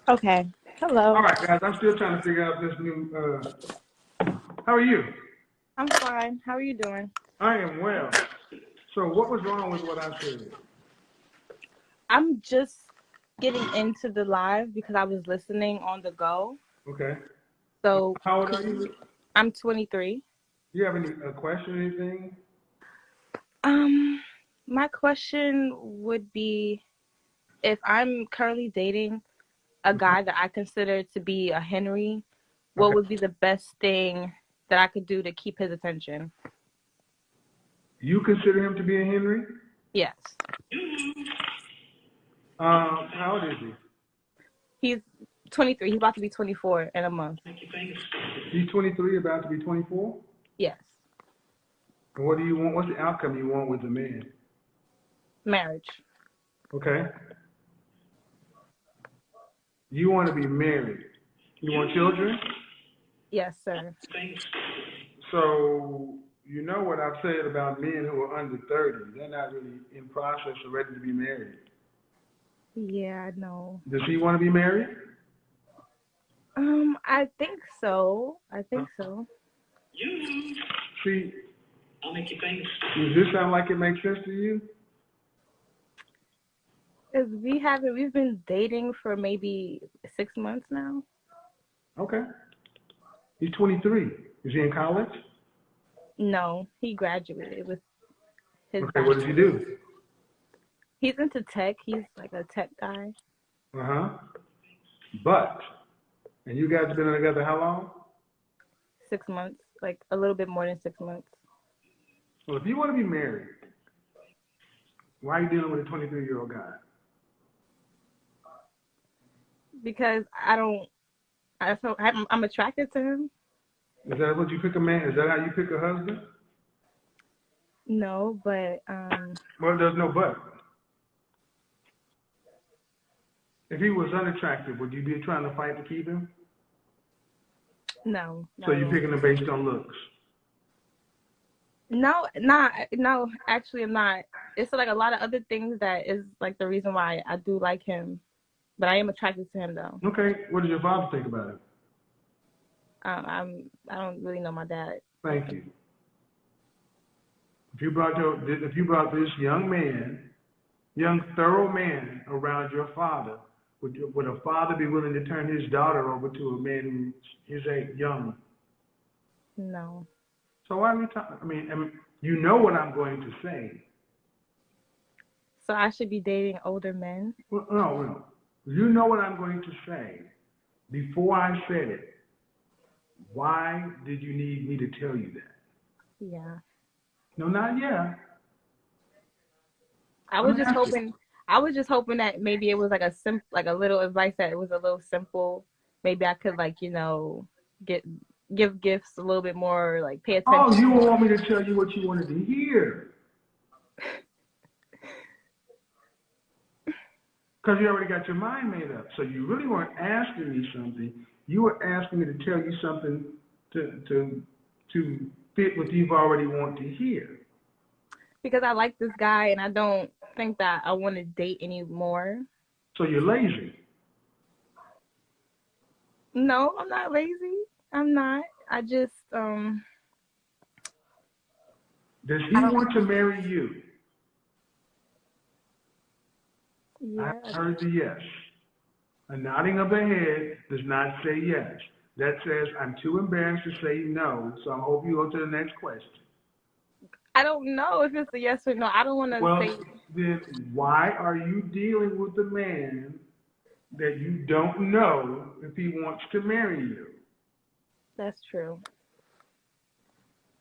Okay. All Hello. right, guys, I'm still trying to figure out this new. How are you? I'm fine. How are you doing? I am well. So, what was wrong with what I said? I'm just getting into the live because I was listening on the go. Okay. So, How old are could you? you? I'm 23. Do you have any question or anything? Um, my question would be if I'm currently dating a guy that I consider to be a Henry, what Okay. would be the best thing that I could do to keep his attention? You consider him to be a Henry? Yes. How old is he? He's 23. He's about to be 24 in a month. He's 23, about to be 24. Yes. And what do you want? What's the outcome you want with the man? Marriage. Okay. You want to be married. You want children? Yes, sir. So, you know what I've said about men who are under 30. They're not really in process or ready to be married. Yeah, I know. Does he want to be married? I think so. I think so. See, does this sound like it makes sense to you? Cause we've been dating for maybe 6 months now. Okay. He's 23. Is he in college? No, he graduated with his Okay, what does he bachelor's. do? He's into tech. He's like a tech guy. Uh-huh. But, and you guys have been together how long? 6 months, like a little bit more than 6 months. Well, if you want to be married, why are you dealing with a 23-year-old guy? Because I'm attracted to him. Is that what you pick a man? Is that how you pick a husband? No, but Well, there's no but. If he was unattractive, would you be trying to fight to keep him? no, So not at you're all. picking him based on looks? No, actually I'm not. It's like a lot of other things that is like the reason why I do like him. But I am attracted to him though. Okay. What does your father think about it? I don't really know my dad. Thank you. If you brought this young thorough man around your father, would a father be willing to turn his daughter over to a man who is young? No. So why are we talking? I mean, you know what I'm going to say. So I should be dating older men? Well, no. You know what I'm going to say. Before I said it, why did you need me to tell you that? Yeah. No, not yet. I Let was me just ask you. hoping that maybe it was like a little advice that it was a little simple. Maybe I could get give gifts a little bit more, like pay Oh, attention you more. want me to tell you what you wanted to hear. Because you already got your mind made up. So you really weren't asking me something. You were asking me to tell you something to fit what you've already want to hear. Because I like this guy and I don't think that I want to date anymore. So you're lazy. No, I'm not lazy. I'm not. I just Does he I don't. want to marry you? I Yeah. heard the yes. A nodding of the head does not say yes. That says I'm too embarrassed to say no, so I hope you go to the next question. I don't know if it's a yes or no. I don't want to Well, say. then why are you dealing with a man that you don't know if he wants to marry you? That's true.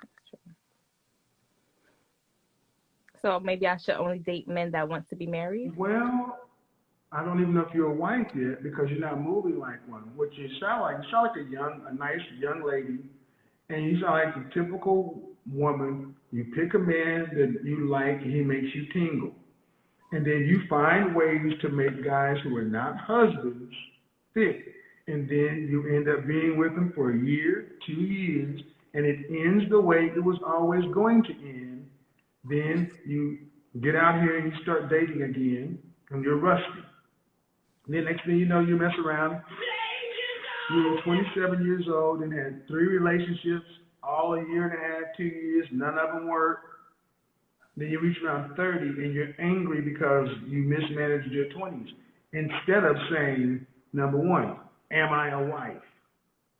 That's true. So maybe I should only date men that want to be married. Well, I don't even know if you're a wife yet because you're not moving like one. What you sound like, a nice young lady, and you sound like the typical woman. You pick a man that you like, and he makes you tingle. And then you find ways to make guys who are not husbands fit. And then you end up being with them for a year, 2 years, and it ends the way it was always going to end. Then you get out here and you start dating again, and you're rusty. Then next thing you know, you mess around. You were 27 years old and had 3 relationships, all a year and a half, 2 years, none of them worked. Then you reach around 30 and you're angry because you mismanaged your 20s. Instead of saying, number one, am I a wife?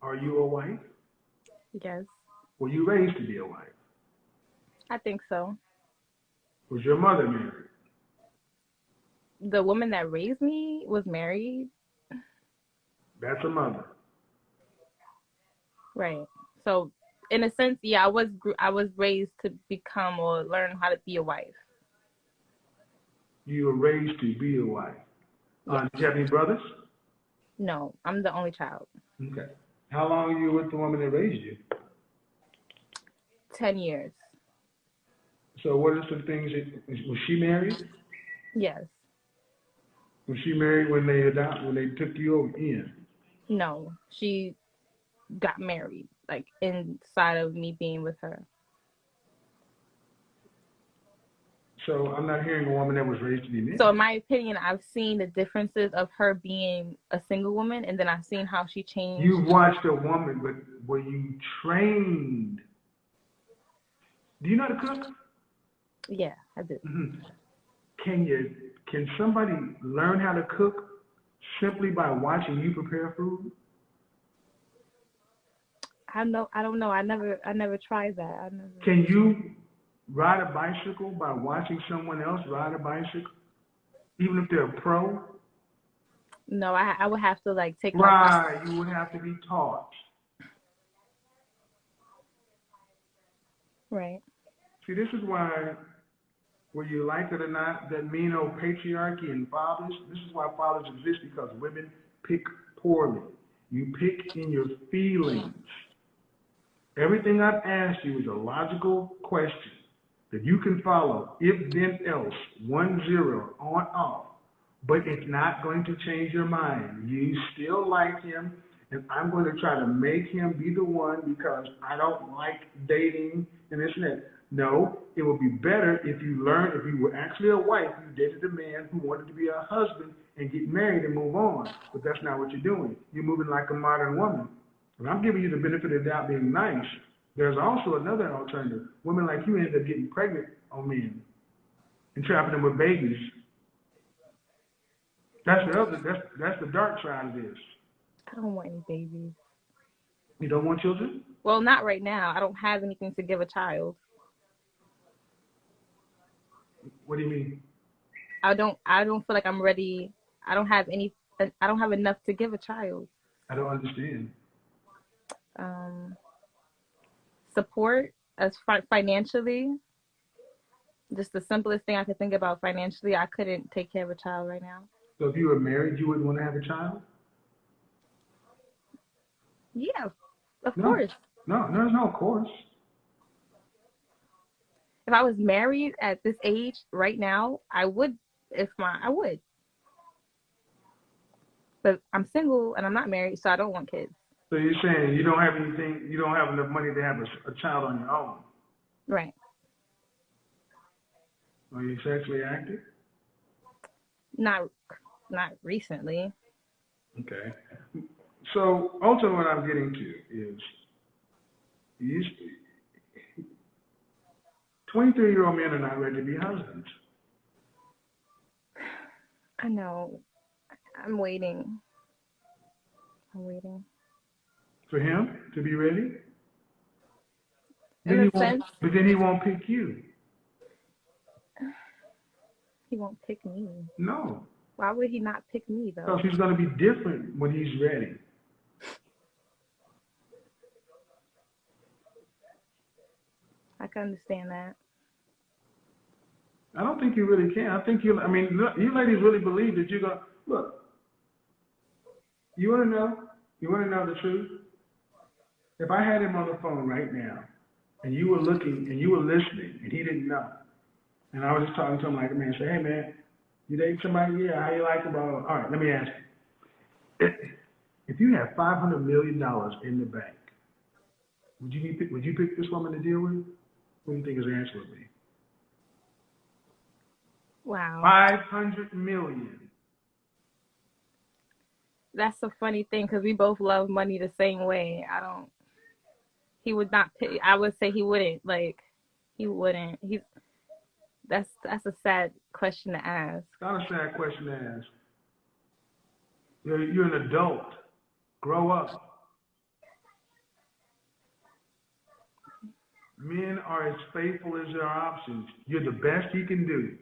Are you a wife? Yes. Were you raised to be a wife? I think so. Was your mother married? The woman that raised me was married. That's a mother. Right. So, in a sense, yeah, I was raised to become or learn how to be a wife. You were raised to be a wife. Yeah. Do you have any brothers? No, I'm the only child. Okay. How long were you with the woman that raised you? 10 years. So what are some things was she married? Yes. Was she married when they took you over in? No, she got married, like inside of me being with her. So I'm not hearing a woman that was raised to be married. So in my opinion, I've seen the differences of her being a single woman, and then I've seen how she changed. You watched a woman, but were you trained? Do you know how to cook? Yeah, I do. Mm-hmm. Can somebody learn how to cook simply by watching you prepare food? I don't know. I never tried that. Can you ride a bicycle by watching someone else ride a bicycle, even if they're a pro? No, I would have to like take my Right, you would have to be taught. Right. See, this is why, whether you like it or not, that mean old patriarchy and fathers, this is why fathers exist, because women pick poorly. You pick in your feelings. Everything I've asked you is a logical question that you can follow, if then else, 1-0, on off. But it's not going to change your mind. You still like him, and I'm going to try to make him be the one because I don't like dating and this and that. No, it would be better if you learned, if you were actually a wife, you dated a man who wanted to be a husband and get married and move on. But that's not what you're doing. You're moving like a modern woman. And I'm giving you the benefit of the doubt being nice. There's also another alternative. Women like you end up getting pregnant on men and trapping them with babies. That's the dark side of this. I don't want any babies. You don't want children? Well, not right now. I don't have anything to give a child. What do you mean? I don't feel like I'm ready. I don't have enough to give a child. I don't understand. Support as financially. Just the simplest thing I could think about financially. I couldn't take care of a child right now. So if you were married, you wouldn't want to have a child? Yeah, of course. No, there's no of course. If I was married at this age right now, I would. I would. But I'm single and I'm not married, so I don't want kids. So you're saying you don't have anything, you don't have enough money to have a child on your own? Right. Are you sexually active? Not recently. Okay. So ultimately what I'm getting to is 23-year-old men are not ready to be husbands. I know. I'm waiting. For him to be ready? In a sense. But then he won't pick you. He won't pick me. No. Why would he not pick me, though? Because he's going to be different when he's ready. I can understand that. I don't think you really can. You ladies really believe that you're going to, look, you want to know the truth? If I had him on the phone right now, and you were looking, and you were listening, and he didn't know, and I was just talking to him like a man, say, hey man, you date somebody? Yeah, how you like him? All right, let me ask you. If you had $500 million in the bank, would you pick this woman to deal with? What do you think his answer would be? Wow. 500 million. That's a funny thing because we both love money the same way. He would not pay. I would say he wouldn't. Like, he wouldn't. That's a sad question to ask. Not a sad question to ask. You're an adult. Grow up. Men are as faithful as their options. You're the best he can do.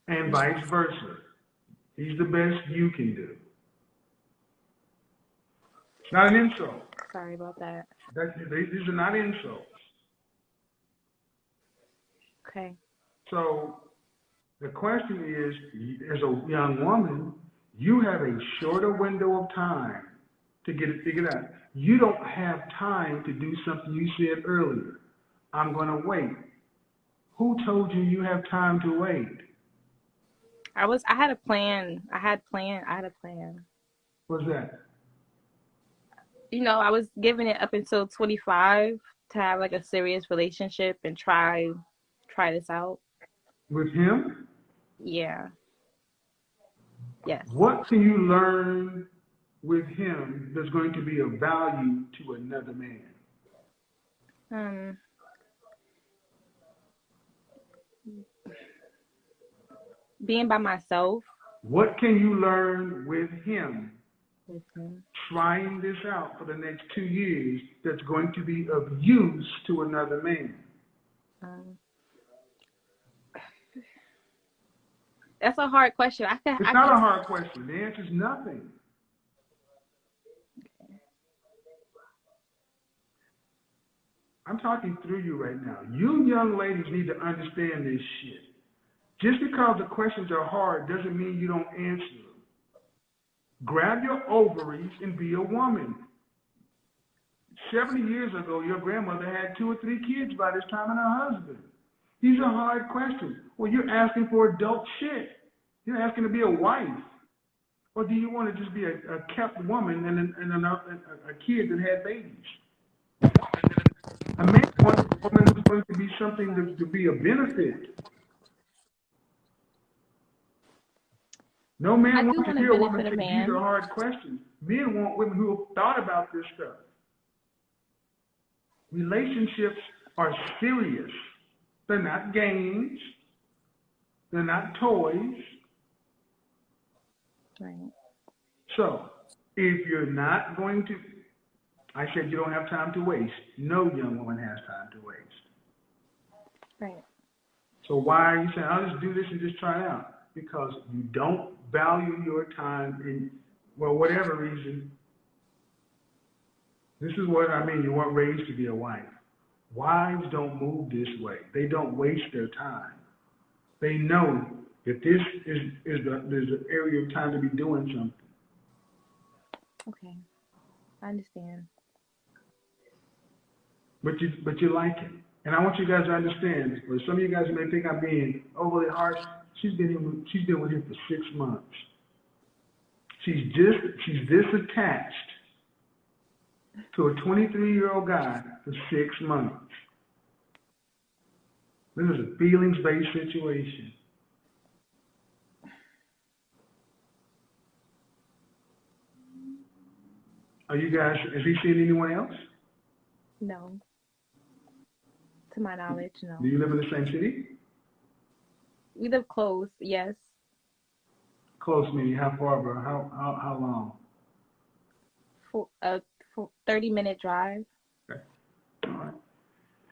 And vice versa. He's the best you can do. It's not an insult. Sorry about that. These are not insults. Okay. So the question is, as a young woman, you have a shorter window of time to get it figured out. You don't have time to do something you said earlier. I'm going to wait. Who told you you have time to wait? I had a plan. I had a plan. What's that? You know, I was giving it up until 25 to have like a serious relationship and try this out. With him? Yeah. Yes. What can you learn with him that's going to be of value to another man? Being by myself. What can you learn with him? Mm-hmm. Trying this out for the next 2 years that's going to be of use to another man? That's a hard question. It's not a hard question. The answer is nothing. I'm talking through you right now. You young ladies need to understand this shit. Just because the questions are hard doesn't mean you don't answer them. Grab your ovaries and be a woman. 70 years ago, your grandmother had 2 or 3 kids by this time and her husband. These are hard questions. Well, you're asking for adult shit. You're asking to be a wife. Or do you want to just be a kept woman and a kid that had babies? A man wants a woman who's going to be something to be a benefit. No man wants to hear a woman say these are hard questions. Men want women who have thought about this stuff. Relationships are serious. They're not games. They're not toys. Right. So, if you're not going to, I said you don't have time to waste. No young woman has time to waste. Right. So why are you saying, I'll just do this and just try it out? Because you don't value your time in, well, whatever reason. This is what I mean. You weren't raised to be a wife. Wives don't move this way. They don't waste their time. They know that this is the area of time to be doing something. Okay, I understand. But you like it. And I want you guys to understand, or some of you guys may think I'm being overly harsh. She's been with him for 6 months. She's this attached to a 23-year-old guy for 6 months. This is a feelings-based situation. Are you guys, has he seen anyone else? No. To my knowledge, no. Do you live in the same city? We live close, yes. Close meaning how far, bro? How long? For a 30-minute drive. Okay. All right.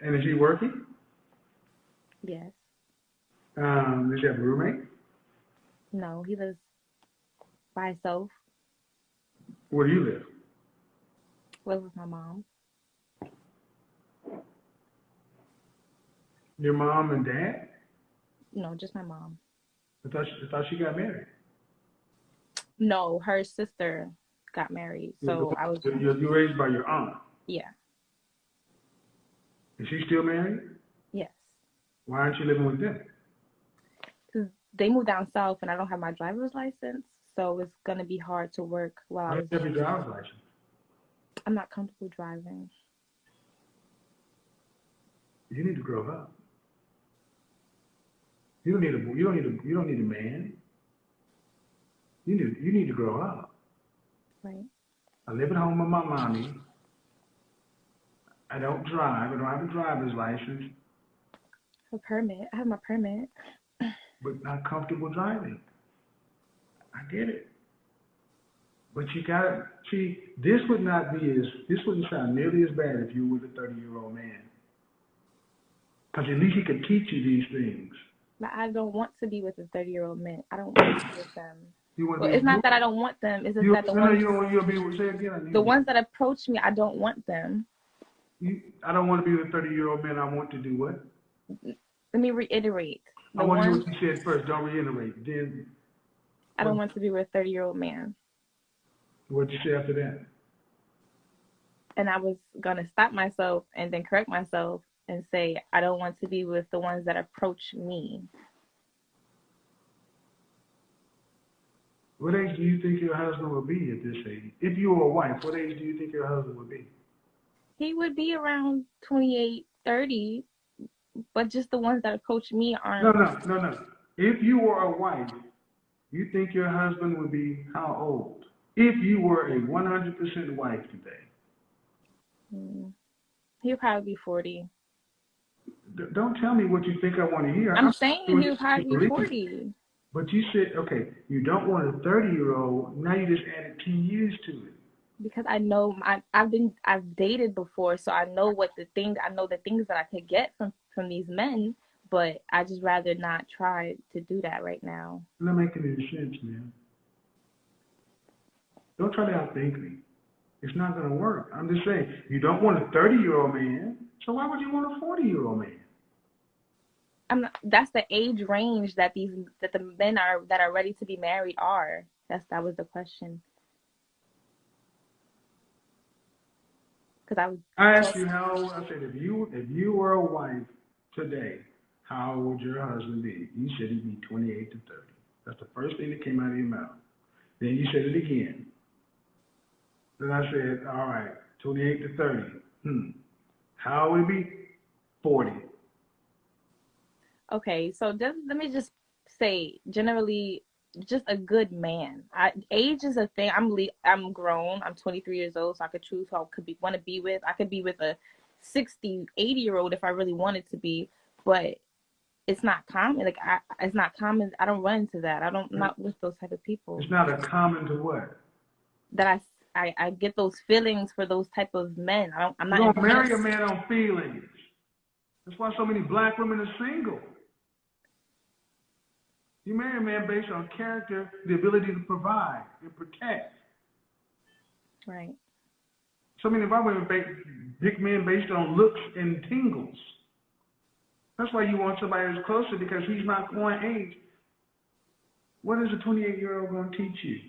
And is he working? Yes. Does he have a roommate? No, he lives by himself. Where do you live? Live with my mom. Your mom and dad? No, just my mom. I thought she got married. No, her sister got married. So I was. You're raised by your aunt? Yeah. Is she still married? Yes. Why aren't you living with them? Because they moved down south and I don't have my driver's license. So it's going to be hard to work while I was there. Your driver's license? I'm not comfortable driving. You need to grow up. You don't need a man. You need to grow up. Right. I live at home with my mommy. I don't drive. I don't have a driver's license, A permit. I have my permit. but not comfortable driving. I get it. But you gotta see. This wouldn't sound nearly as bad if you were a 30-year-old man, because at least he could teach you these things. But I don't want to be with a 30-year-old man. I don't want to be with them. You want to Well, be it's with not who? that I don't want them. It's just You that no, you don't want you to be with. Say again. I the need ones that approach me, I don't want them. I don't want to be with a 30-year-old man. I want to do what? Let me reiterate. I The want to do ones what you said first. Don't reiterate. Then I don't want to be with a 30-year-old man. What'd you say after that? And I was gonna stop myself and then correct myself and say I don't want to be with the ones that approach me. What age do you think your husband will be at this age? If you were a wife, what age do you think your husband would be? He would be around 28, 30, but just the ones that approach me aren't. No. If you were a wife, you think your husband would be how old? If you were a 100% wife today. He'll probably be 40. Don't tell me what you think I want to hear. I'm saying he'll probably be 40. But you said, okay, you don't want a 30-year-old. Now you just added 10 years to it. Because I know I've dated before, so I know the things that I could get from these men, but I just rather not try to do that right now. Not making any sense, man. Don't try to outthink me. It's not going to work. I'm just saying, you don't want a 30-year-old man, so why would you want a 40-year-old man? That's the age range that the men that are ready to be married are. That was the question. Because I asked you how old. I said if you were a wife today, how old would your husband be? You said he'd be 28 to 30. That's the first thing that came out of your mouth. Then you said it again. Then I said, all right, 28 to 30. How would it be? 40. Okay, so let me just say, generally, just a good man. Age is a thing. I'm grown. I'm 23 years old, so I could choose who I want to be with. I could be with a 60, 80-year-old if I really wanted to be, but it's not common. Like it's not common. I don't run into that. I'm not with those type of people. It's not a common to what? That I get those feelings for those type of men. I'm not. You don't marry a man on feelings. That's why so many black women are single. You marry a man based on character, the ability to provide and protect. Right. So many of our women pick men based on looks and tingles. That's why you want somebody who's closer, because he's not going age. What is a 28-year-old going to teach you?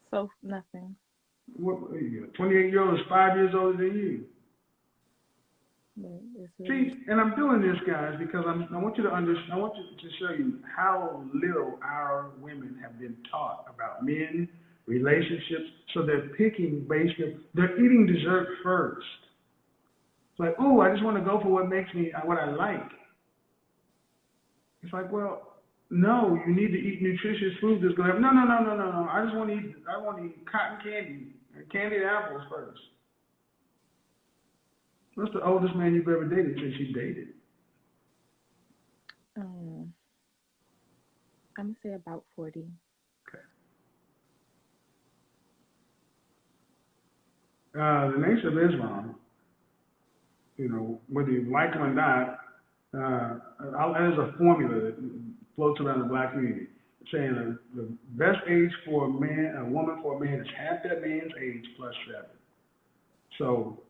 So nothing. 28-year-old is 5 years older than you. See, and I'm doing this, guys, because I want you to understand. I want to show you how little our women have been taught about men, relationships. So they're picking they're eating dessert first. It's like, oh, I just want to go for what I like. It's like, well, no, you need to eat nutritious food that's going to have, no. I want to eat cotton candy and candied apples first. What's the oldest man you've ever dated since you dated? I'm going to say about 40. Okay. The Nation of Islam, whether you like them or not, there's a formula that floats around the black community saying the best age for a woman for a man is half that man's age plus 7. So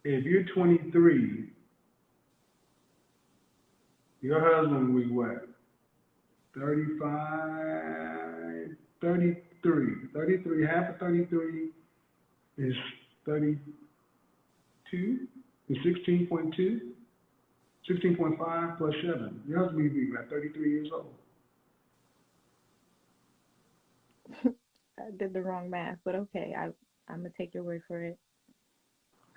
if you're 23, your husband will be what? 35, 33. 33, half of 33 is 32, is 16.2, 16.5 plus 7. Your husband will be about 33 years old. I did the wrong math, but okay, I'm going to take your word for it.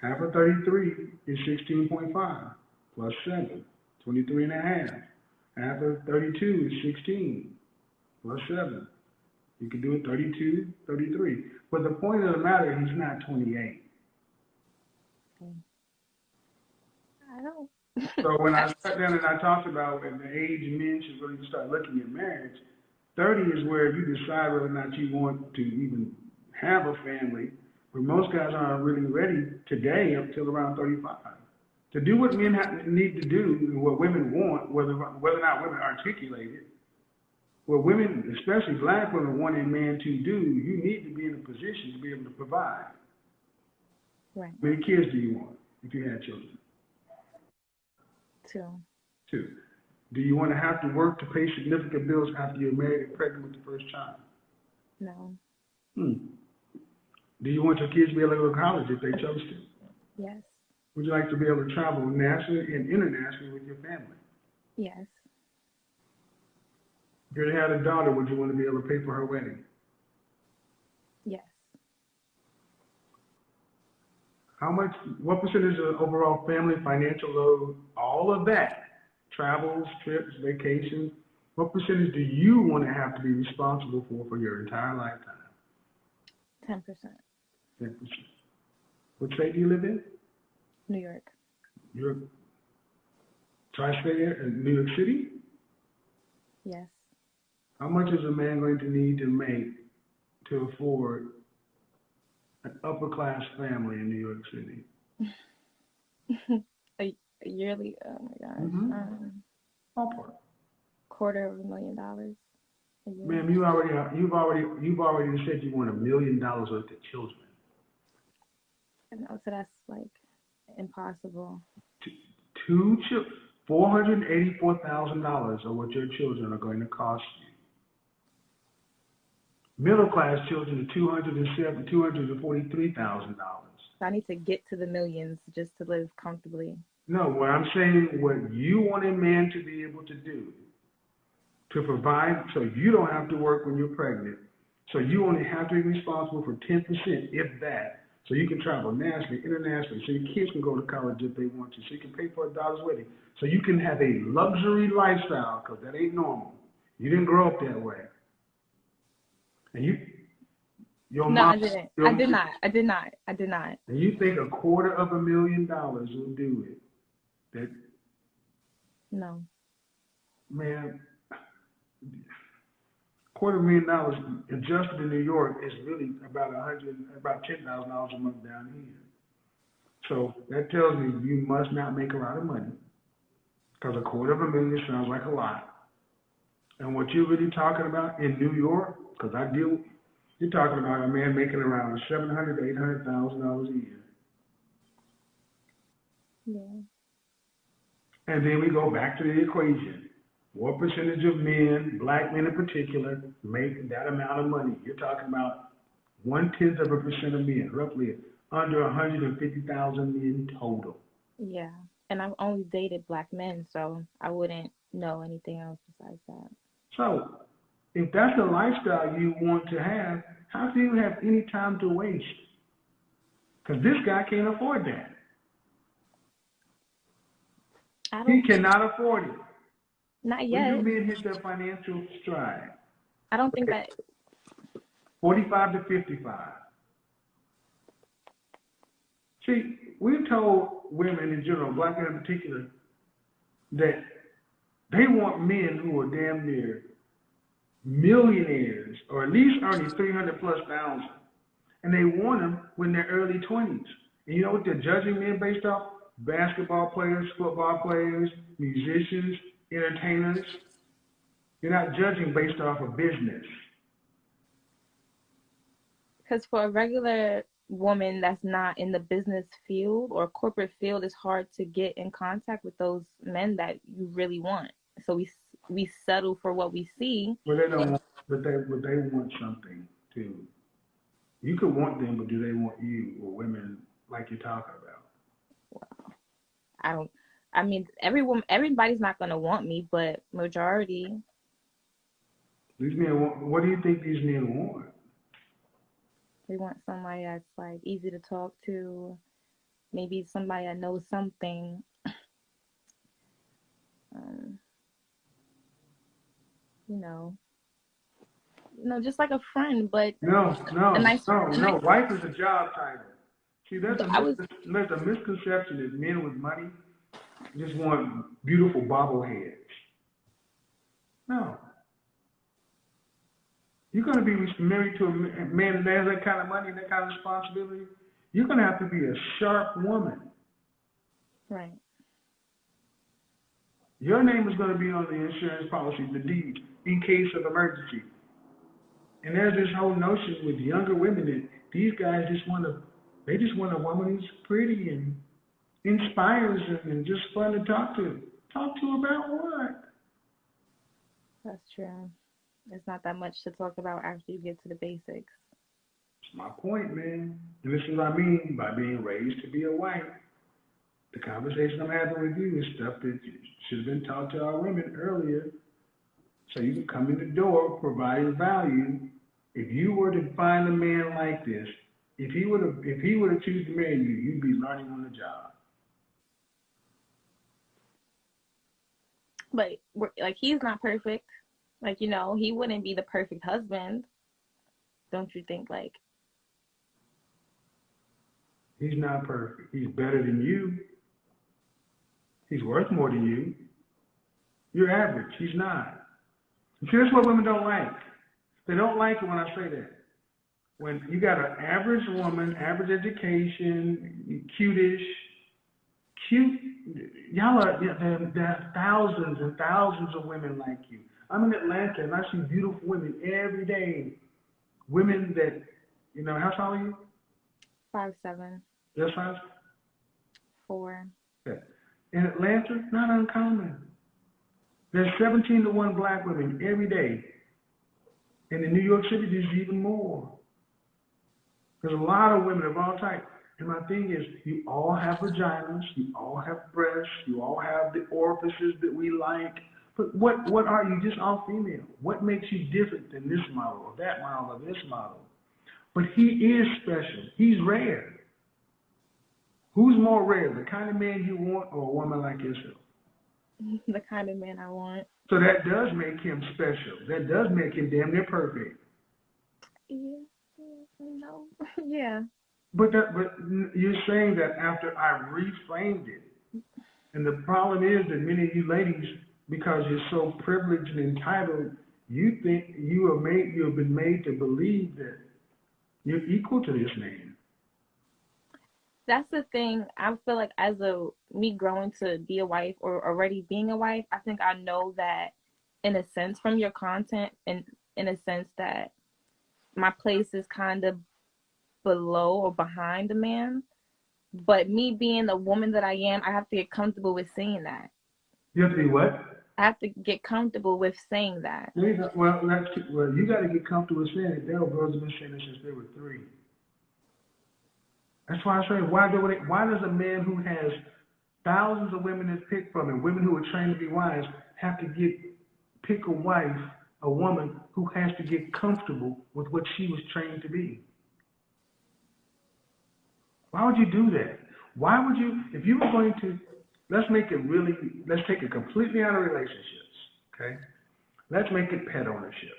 Half of 33 is 16.5 plus 7, 23 and a half. After 32 is 16 plus 7. You can do it 32, 33. But the point of the matter, he's not 28. I don't. So when I sat down and I talked about at the age men should really start looking at marriage, 30 is where you decide whether or not you want to even have a family. But most guys aren't really ready today up till around 35. To do what men need to do and what women want, whether or not women articulate it, what women, especially black women, want a man to do, you need to be in a position to be able to provide. Right. How many kids do you want if you had children? 2. 2. Do you want to have to work to pay significant bills after you're married and pregnant with the first child? No. Do you want your kids to be able to go to college if they chose to? Yes. Would you like to be able to travel nationally and internationally with your family? Yes. If you had a daughter, would you want to be able to pay for her wedding? Yes. What percentage of the overall family financial load, all of that, travels, trips, vacations, what percentage do you want to have to be responsible for your entire lifetime? 10%. 10%. What state do you live in? New York. You're tri-state area in New York City? Yes. How much is a man going to need to make to afford an upper-class family in New York City? a yearly, oh my gosh. Mm-hmm. Ballpark. $250,000 a year. Ma'am, you've already said you want $1 million worth of children. And so that's like impossible. $484,000 are what your children are going to cost you. Middle class children are $243,000. So I need to get to the millions just to live comfortably. No, what I'm saying, what you want a man to be able to do, to provide, so you don't have to work when you're pregnant, so you only have to be responsible for 10%, if that, so you can travel nationally, internationally, so your kids can go to college if they want to, so you can pay for a daughter's wedding, so you can have a luxury lifestyle, because that ain't normal. You didn't grow up that way. And I didn't. I did not. And you think $250,000 will do it? That, no. Man, $250,000 adjusted in New York is really about $10,000 a month down here. So that tells me you must not make a lot of money, because $250,000 sounds like a lot. And what you're really talking about in New York, because you're talking about a man making around $700,000 to $800,000 a year. Yeah. And then we go back to the equation. What percentage of men, black men in particular, make that amount of money? You're talking about 0.1% of men, roughly under 150,000 men total. Yeah. And I've only dated black men, so I wouldn't know anything else besides that. So, if that's the lifestyle you want to have, how do you have any time to waste? Because this guy can't afford that. He cannot afford it. Not yet. When do men hit their financial stride? I don't think that. 45 to 55. See, we've told women in general, black men in particular, that they want men who are damn near millionaires, or at least earning 300,000+, and they want them when they're early 20s. And you know what they're judging men based off? Basketball players, football players, musicians, entertainers. You're not judging based off of business. Because for a regular woman that's not in the business field or corporate field, it's hard to get in contact with those men that you really want. So we settle for what we see. But they don't. But they want something too. You could want them, but do they want you, or women like you're talking about? I mean, everybody's not gonna want me, but majority. These men want. What do you think these men want? They want somebody that's like easy to talk to, maybe somebody that knows something. you know, just like a friend, but No, a no, nice, no, a no. nice. Wife is a job title. See, But I was there's a misconception that men with money just want beautiful bobbleheads. No. You're going to be married to a man that has that kind of money and that kind of responsibility. You're going to have to be a sharp woman. right. Your name is going to be on the insurance policy, the deed, in case of emergency. And there's this whole notion with younger women that these guys they just want a woman who's pretty and inspires them and just fun to talk to. Talk to about what? That's true. It's not that much to talk about after you get to the basics. That's my point, man. And this is what I mean by being raised to be a wife. The conversation I'm having with you is stuff that should have been taught to our women earlier. So you can come in the door providing value. If you were to find a man like this, if he would have choose to marry you, you'd be learning on the job. But like, he's not perfect. Like, you know, he wouldn't be the perfect husband. Don't you think? Like, He's not perfect. He's better than you. He's worth more than you. You're average. He's not. See, that's what women don't like. They don't like it when I say that. When you got an average woman, average education, cute, there are thousands and thousands of women like you. I'm in Atlanta and I see beautiful women every day. Women that, how tall are you? 5'7". Your size? 4. Yeah. In Atlanta, not uncommon. There's 17 to 1 black women every day. And in New York City, there's even more. There's a lot of women of all types. And my thing is, you all have vaginas, you all have breasts, you all have the orifices that we like. But what are you? Just all female. What makes you different than this model or that model or this model? But he is special. He's rare. Who's more rare, the kind of man you want or a woman like yourself? The kind of man I want. So that does make him special. That does make him damn near perfect. Yeah. No. Yeah. But you're saying that after I reframed it. And the problem is that many of you ladies, because you're so privileged and entitled, you think you have been made to believe that you're equal to this man. That's the thing. I feel like as me growing to be a wife or already being a wife, I think I know that in a sense from your content, and in a sense that my place is kind of below or behind a man. But me being the woman that I am, I have to get comfortable with saying that. You have to be what? I have to get comfortable with saying that. Well, you got to get comfortable with saying it. There are girls have been saying this since they were 3. That's why I say, why does a man who has thousands of women to pick from and women who are trained to be wives have to pick a woman who has to get comfortable with what she was trained to be? Why would you do that? Why would you, if you were going to, let's take it completely out of relationships, okay? Let's make it pet ownership.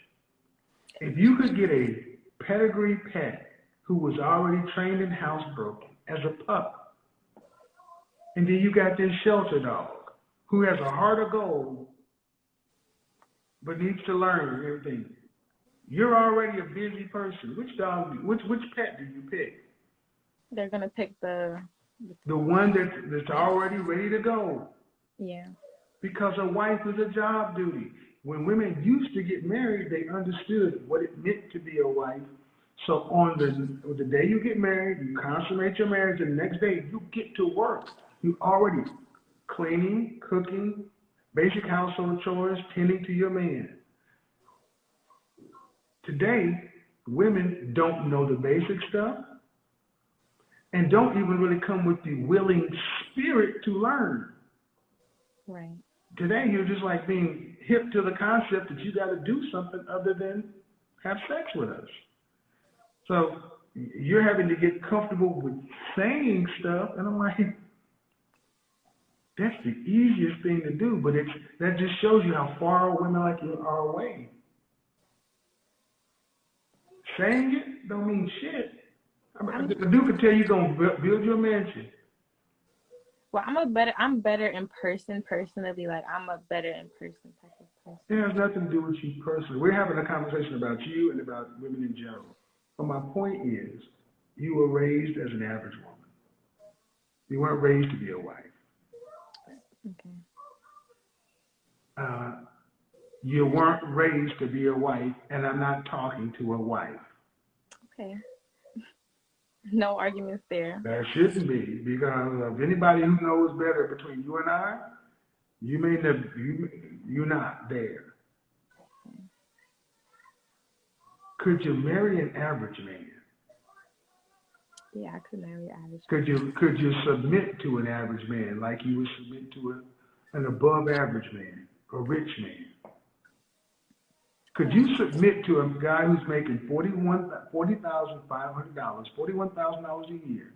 If you could get a pedigree pet who was already trained in housebroken as a pup, and then you got this shelter dog who has a heart of gold but needs to learn everything. You're already a busy person. Which pet do you pick? They're gonna pick the one that's already ready to go. Yeah. Because a wife is a job duty. When women used to get married, they understood what it meant to be a wife. So on the day you get married, you consummate your marriage, and the next day you get to work. You already cleaning, cooking, basic household chores, tending to your man. Today, women don't know the basic stuff and don't even really come with the willing spirit to learn. Right. Today, you're just like being hip to the concept that you got to do something other than have sex with us. So you're having to get comfortable with saying stuff, and I'm like, That's the easiest thing to do, but that just shows you how far women like you are away. Saying it don't mean shit. I'm A dude could tell you gonna build your mansion. well. I'm better in person personally. Like I'm a better in person type of It person. has nothing to do with you personally. We're having a conversation about you and about women in general. But my point is, you were raised as an average woman. You weren't raised to be a wife. Okay. Uh, you weren't raised to be a wife, and I'm not talking to a wife. Okay. No arguments there. There shouldn't be, because of anybody who knows better between you and I, you may never, you're not there. Could you marry an average man? Yeah, I could marry average. Could you submit to an average man like you would submit to an above average man, a rich man? Could Yeah. you submit to a guy who's making $40,500, $41,000 a year,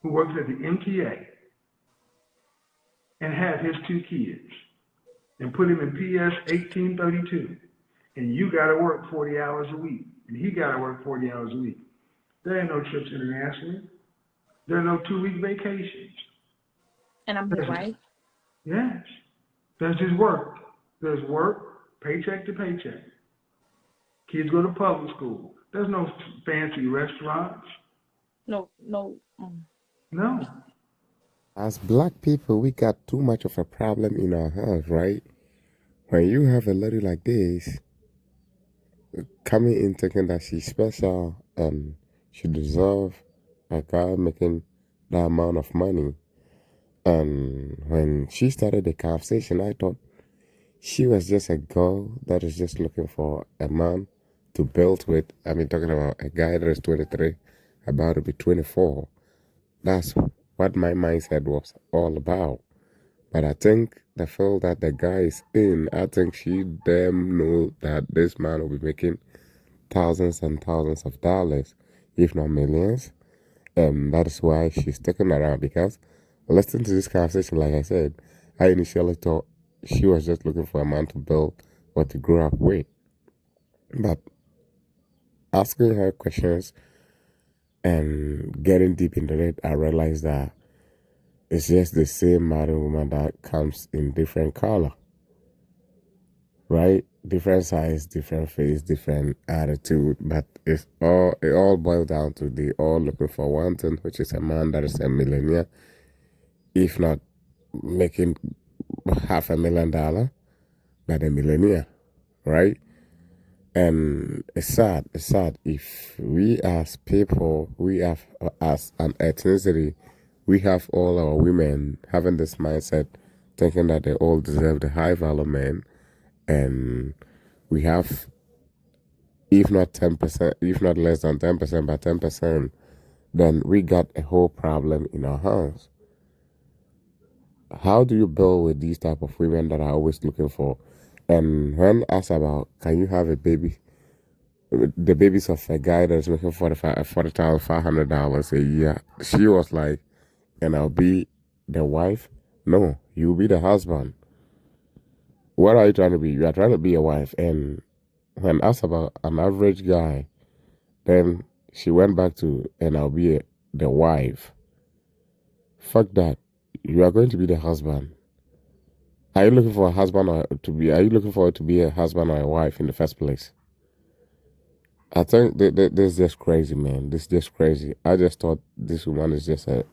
who works at the MTA, and have his two kids, and put him in PS 1832, and you got to work 40 hours a week, and he got to work 40 hours a week? There ain't no trips internationally. There are no 2-week vacations. And I'm his wife. Yes. There's just work. There's work, paycheck to paycheck. Kids go to public school. There's no fancy restaurants. No, no. No. As black people, we got too much of a problem in our house, right? When you have a lady like this coming in thinking that she's special and she deserves a guy making that amount of money. And when she started the conversation, I thought she was just a girl that is just looking for a man to build with. I mean, talking about a guy that is 23, about to be 24. That's what my mindset was all about. But I think the field that the guy is in, I think she damn know that this man will be making thousands and thousands of dollars, if not millions. And that is why she's sticking around. Because listening to this conversation, like I said, I initially thought she was just looking for a man to build or to grow up with. But asking her questions and getting deep into it, I realized that it's just the same married woman that comes in different color, right? Different size, different face, different attitude, but it all boils down to they all looking for one thing, which is a man that is a millionaire, if not making $500,000, but a millionaire, right? And it's sad. It's sad if we as people, we have as an ethnicity, we have all our women having this mindset, thinking that they all deserve the high value men, and we have, if not 10%, if not less than 10%, but 10%, then we got a whole problem in our hands. How do you build with these type of women that are always looking for? And when asked about, can you have a baby? The babies of a guy that's making $40,500 a year, she was like, and I'll be the wife? No, you'll be the husband. What are you trying to be? You are trying to be a wife. And when asked about an average guy, then she went back to, and I'll be the wife. Fuck that. You are going to be the husband. Are you looking for a husband or to be? Are you looking for it to be a husband or a wife in the first place? I think this is just crazy, man. This is just crazy. I just thought this woman is just a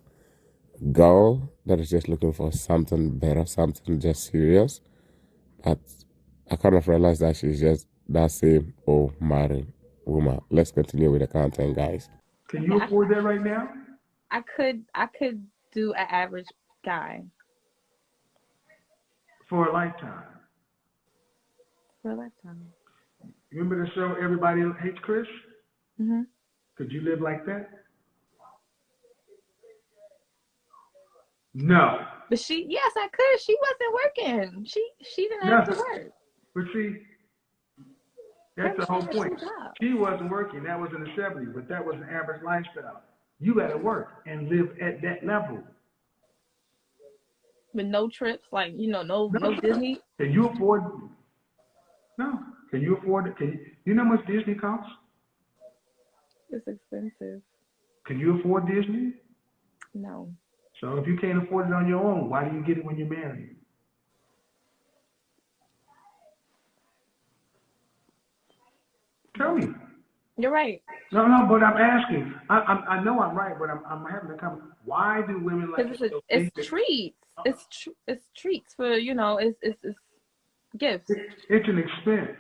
girl that is just looking for something better, something just serious. But I kind of realized that she's just that same old married woman. Let's continue with the content, guys. Can Okay, you afford that right now? I could do an average guy For a lifetime. for a lifetime. Remember the show Everybody Hates Chris? Mhm. Could you live like that? No. But yes, I could. She wasn't working. She didn't have to No. work. But see, that's the She whole had point. two jobs. She wasn't working. That was in the 70s, but that was an average lifestyle. You got to work and live at that level. With no trips, like, no No. Disney. Can you afford? No. Can you afford it? You know how much Disney costs? It's expensive. Can you afford Disney? No. So if you can't afford it on your own, why do you get it when you're married? Tell me. You're right. No, but I'm asking. I know I'm right, but I'm having a comment. Why do women like Because yourself it's think that treats. It's treats for, it's gifts. it's an expense?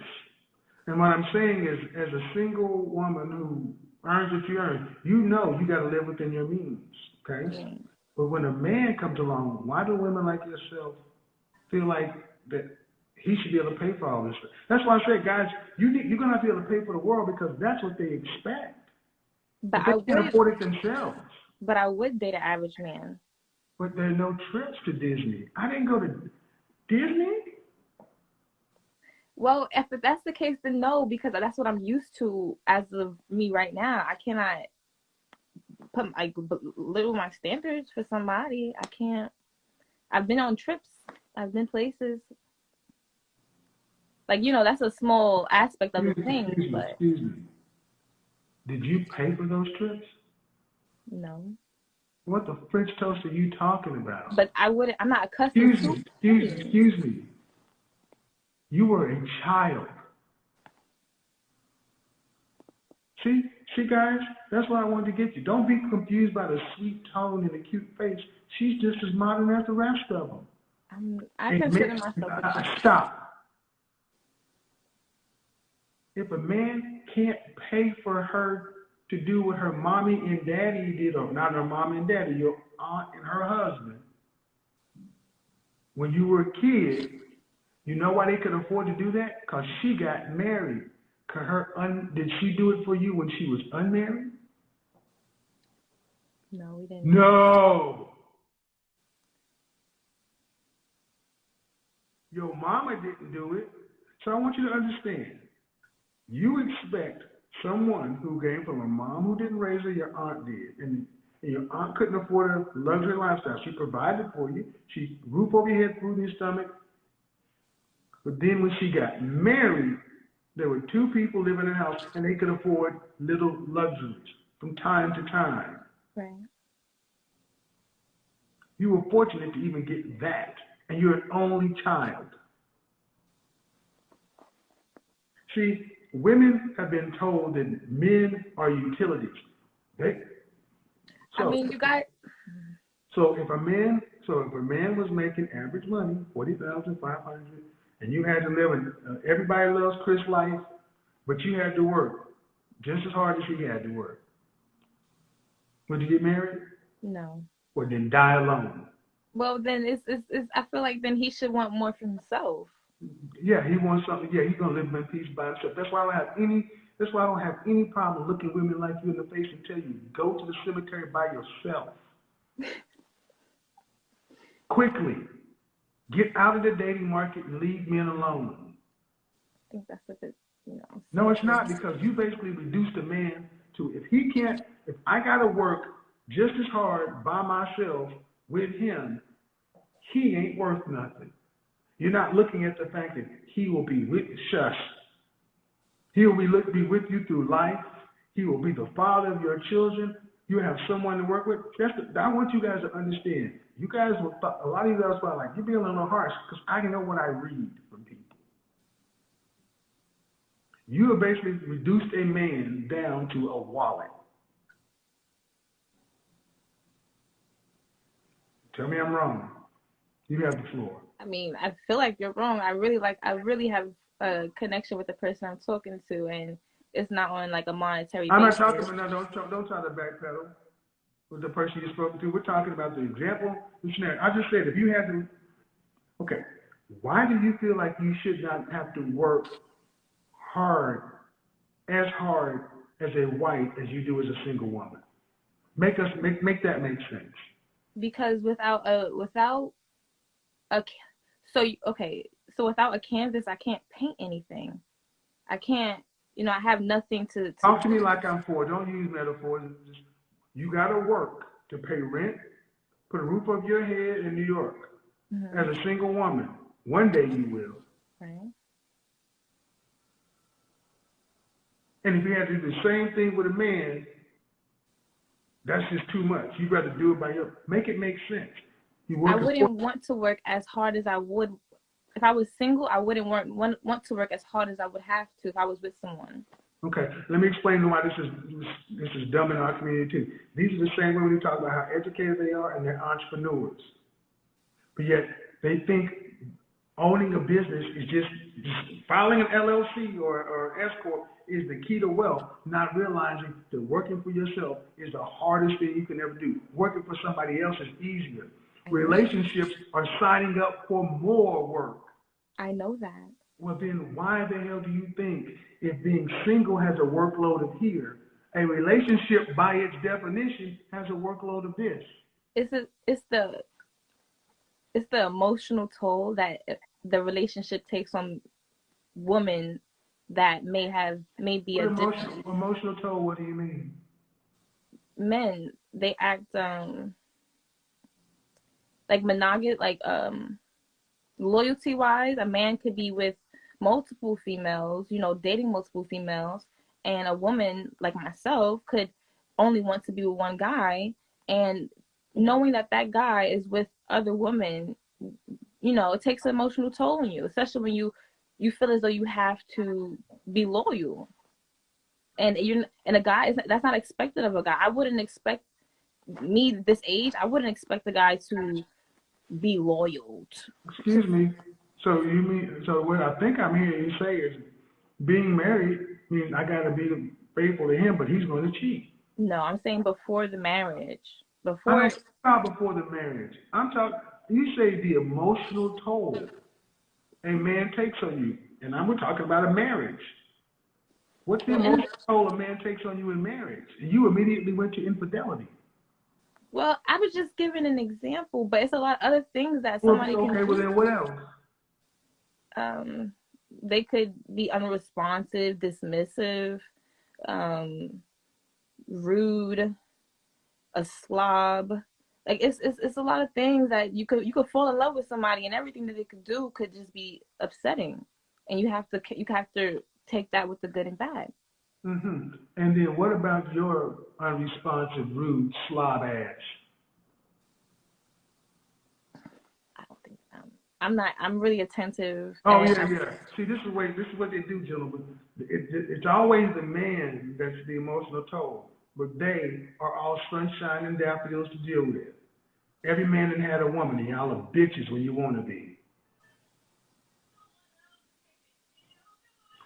And what I'm saying is, as a single woman who earns what you earn, you know you got to live within your means, okay? Mm. But when a man comes along, why do women like yourself feel like that he should be able to pay for all this stuff? That's why I say, guys, you're going to have to be able to pay for the world because that's what they expect. But But they I can't would, afford it themselves. but I would date an average man. But there are no trips to Disney. I didn't go to Disney. Well, if that's the case, then no, because that's what I'm used to as of me right now. I cannot put like belittle my standards for somebody. I can't. I've been on trips. I've been places. Like, that's a small aspect of the thing, but Excuse me. Did you pay for those trips? no. What the French toast are you talking about? But I'm not accustomed to paying. Excuse me. You were a child. See, guys, that's what I wanted to get you. Don't be confused by the sweet tone and the cute face. She's just as modern as the rest of them. I consider myself a child. Stop. If a man can't pay for her to do what her mommy and daddy did, or not her mommy and daddy, your aunt and her husband, when you were a kid, you know why they could afford to do that? Because she got married. Did she do it for you when she was unmarried? No, we didn't. No. Your mama didn't do it. So I want you to understand. You expect someone who came from a mom who didn't raise her, your aunt did, and your aunt couldn't afford a luxury lifestyle. She provided for you. She roof over your head, food in your stomach. But then when she got married, there were two people living in a house, and they could afford little luxuries from time to time. Right. You were fortunate to even get that, and you're an only child. See, women have been told that men are utilities. Okay? I mean, you got. So if a man was making average money, 40,500, and you had to live in everybody loves Chris life, but you had to work just as hard as he had to work. Would you get married? No. Or then die alone? Well, then it's I feel like then he should want more for himself. Yeah, he wants something. Yeah, he's gonna live in peace by himself. That's why I don't have any problem looking women like you in the face and tell you go to the cemetery by yourself. Quickly, get out of the dating market and leave men alone. I think that's a bit, No, it's not, because you basically reduced a man to if I gotta work just as hard by myself with him, he ain't worth nothing. You're not looking at the fact that he will be He will be with you through life. He will be the father of your children. You have someone to work with. I want you guys to understand. You guys a lot of you guys are like, you're being a little harsh because I know what I read from people. You have basically reduced a man down to a wallet. Tell me I'm wrong. You have the floor. I mean, I feel like you're wrong. I really have a connection with the person I'm talking to, and it's not on like a monetary I'm not basis. talking about don't try to backpedal with the person you're spoken to. We're talking about the example, the scenario. I just said if you had to, okay, why do you feel like you should not have to work hard as a wife as you do as a single woman? Make that make sense. Because without a so without a canvas, I can't paint anything. I can't, I have nothing to Talk to me like I'm poor. Don't use metaphors. You got to work to pay rent, put a roof over your head in New York. as a single woman. One day you will. Right. And if you had to do the same thing with a man, that's just too much. You'd rather do it by yourself. Make it make sense. I wouldn't want to work as hard as I would if I was single. I wouldn't want to work as hard as I would have to if I was with someone. Okay, let me explain why this is dumb in our community too. These are the same women who talk about how educated they are and they're entrepreneurs, but yet they think owning a business is just filing an LLC or S corp is the key to wealth. Not realizing that working for yourself is the hardest thing you can ever do. Working for somebody else is easier. Relationships are signing up for more work. I know that. Well, then why the hell do you think if being single has a workload of here, a relationship by its definition has a workload of this? It's the emotional toll that the relationship takes on women that may be a different emotional toll. What do you mean? Men, they act like monogamous, like loyalty wise. A man could be with multiple females, dating multiple females, and a woman like myself could only want to be with one guy, and knowing that guy is with other women, it takes an emotional toll on you, especially when you feel as though you have to be loyal, and a guy that's not expected of a guy. I wouldn't expect me this age. I wouldn't expect a guy to be loyal. Excuse me. So what I think I'm hearing you say is being married means I got to be faithful to him, but he's going to cheat. No, I'm saying before the marriage. I don't talk before the marriage. I'm talking. You say the emotional toll a man takes on you, and we're talking about a marriage. What's the emotional toll a man takes on you in marriage? You immediately went to infidelity. Well, I was just giving an example, but it's a lot of other things that somebody can do. Okay, well then what else? They could be unresponsive, dismissive, rude, a slob. Like it's a lot of things that you could fall in love with somebody, and everything that they could do could just be upsetting, and you have to take that with the good and bad. Mm-hmm. And then what about your unresponsive, rude, slob ass? I don't think I'm really attentive. Oh yeah. See, this is what they do, gentlemen. It's always the man that's the emotional toll, but they are all sunshine and daffodils to deal with. Every man that had a woman, y'all are bitches when you want to be.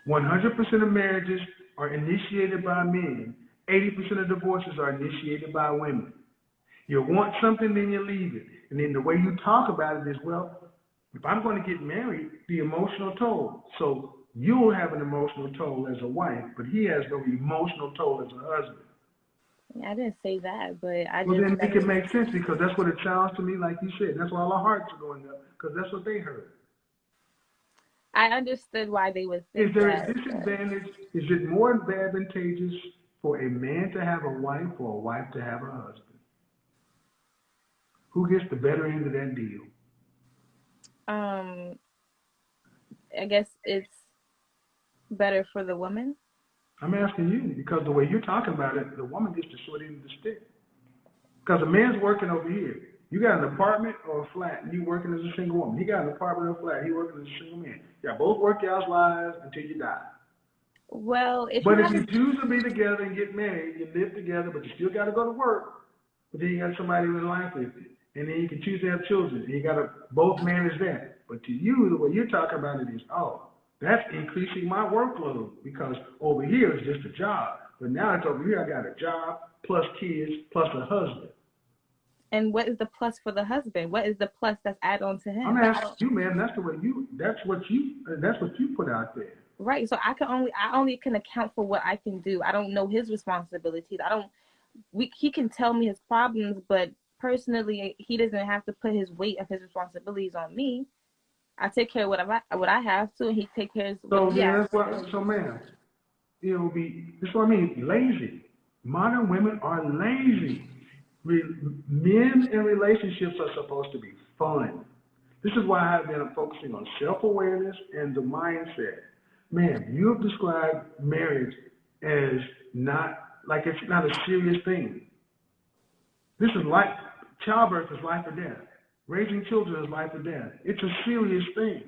100% of marriages are initiated by men. 80% of divorces are initiated by women. You want something, then you leave it. And then the way you talk about it is, well, if I'm going to get married, the emotional toll. So you'll have an emotional toll as a wife, but he has no emotional toll as a husband. Yeah, I didn't say that, but Well, then make it make sense, because that's what it sounds to me like you said. That's why all our hearts are going up, because that's what they heard. I understood why they would think Is there that. a disadvantage? Is it more advantageous for a man to have a wife or a wife to have a husband? Who gets the better end of that deal? I guess it's better for the woman. I'm asking you, because the way you're talking about it, the woman gets the short end of the stick. Because the man's working over here. You got an apartment or a flat, and you working as a single woman. He got an apartment or a flat, he working as a single man. Y'all both work y'all's lives until you die. Well, if you choose to be together and get married, you live together, but you still got to go to work. But then you got somebody in life with you, and then you can choose to have children, and you got to both manage that. But to you, the way you're talking about it is, that's increasing my workload, because over here it's just a job. But now it's over here, I got a job, plus kids, plus a husband. And what is the plus for the husband? What is the plus that's added on to him? I'm asking you, man. That's what you put out there. Right. So I only can account for what I can do. I don't know his responsibilities. He can tell me his problems, but personally, he doesn't have to put his weight of his responsibilities on me. I take care of what I have to, and he take care of what he has to. So, ma'am, that's what I mean. Lazy. Modern women are lazy. Men in relationships are supposed to be fun. This is why I've been focusing on self-awareness and the mindset. Man, you have described marriage as not, like it's not a serious thing. This is life. Childbirth is life or death. Raising children is life or death. It's a serious thing.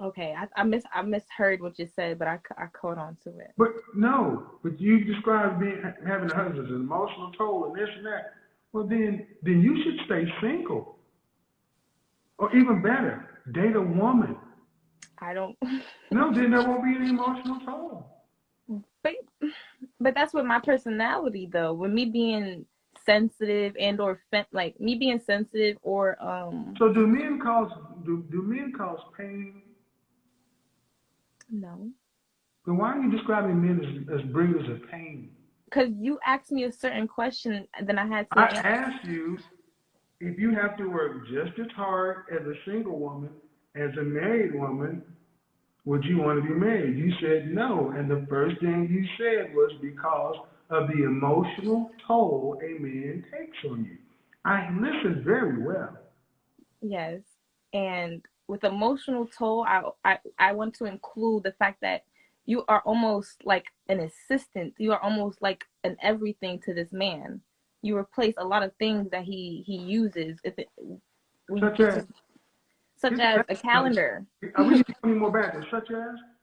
Okay, I misheard what you said, but I caught on to it. But you described having a husband as an emotional toll and this and that. Well, then you should stay single, or even better, date a woman. I don't. No, then there won't be any emotional toll. But that's with my personality, though. With me being sensitive and or like me being sensitive or So do men cause pain? No. Then why are you describing men as bringers of pain? Because you asked me a certain question, then I had to. I asked you if you have to work just as hard as a single woman as a married woman, would you want to be married? You said no, and the first thing you said was because of the emotional toll a man takes on you. I listened very well. Yes, and with emotional toll, I want to include the fact that you are almost like an assistant. You are almost like an everything to this man. You replace a lot of things that he uses. Such as a calendar. We need to be more backwards.